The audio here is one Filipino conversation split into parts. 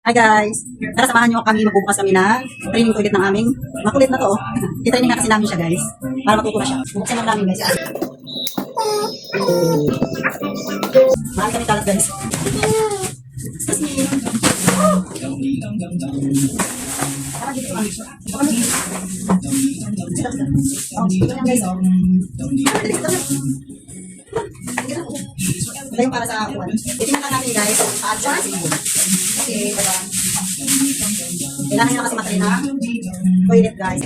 Hi guys! Tara, samahan nyo kami, magbubukas kami ng training toilet ng aming makulit na to. I-training na kasi namin siya guys, para matuto na siya. Buksan lang namin guys. Mahal kami kalat guys. Excuse me. Tara, dito kami. Ito yan guys. Ito yung para sa akuan. Itingnan lang natin guys, sa adjust. Kasi, kailangan nyo na kasi matry na toilet guys.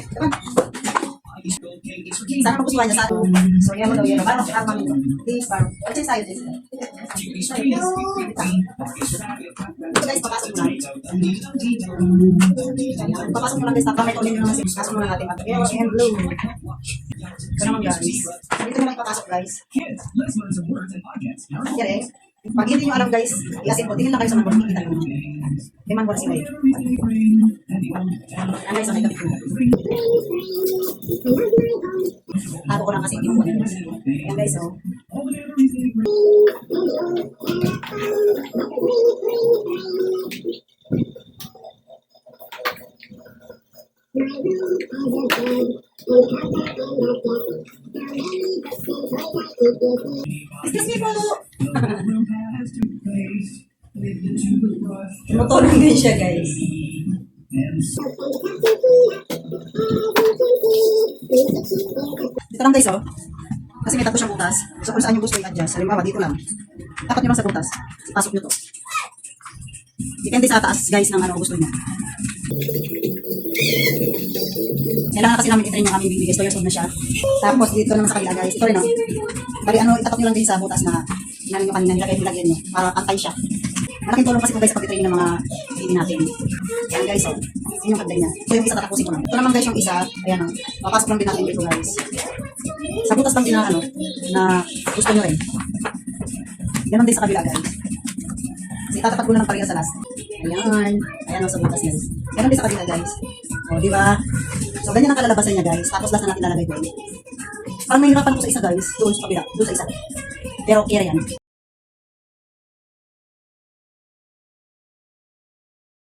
Sana magustuhan niya sa ato. So, yan mo daw yan. Parang arma nito. Please, parang. At siya sa'yo, Jessica. Ito guys, papasok mo lang. Papasok mo lang guys. Tapos may tuloy nyo naman. Pasok mo lang natin. Yellow and blue. Ito naman guys. Dito naman papasok guys. Yan eh. Pag hindi nyo alam guys, i-asin ko, tingin lang kayo sa manbol, kikita nyo. May manbol sila eh. Ano guys, may kapit ko. Tato ko lang kasi hindi mo kunin. Yan guys, oh. Excuse me po! Tumutulong din siya guys. Dito lang guys oh. Kasi may tatlo siyang butas. So kung saan yung gusto i-adjust. Halimbawa dito lang. Tapat nyo lang sa butas. Pasok nyo to. Depende sa taas guys ng ano gusto nyo. Kailangan kasi namin i-train yung aming baby guys. So yung na siya. Tapos dito naman sa kabila guys. Ito rin oh. Bali ano, itapat nyo lang din sa butas na inanin nyo kanina. Nilagyan nyo. Para pantay siya. Malaking tulong kasi po guys sa pag-train ng mga baby natin. Ayan guys oh. Yun yung pagday niya. So yung isa tatapusin ko lang. Ito naman guys yung isa. Ayan oh. Papasok lang din natin dito guys. Sa butas lang din na ano. Na gusto nyo rin. Ganon din sa kabila guys. So itatapat ko na ng pareha sa last. Ayan. Ayan oh, sa butas guys. Ganon din sa kabila guys. O diba? So ganyan ang kalalabasan niya guys. Tapos last na natin lalagay ko. Parang mahirapan ko sa isa guys. Doon sa kabila. Doon sa isa. Pero kaya yan.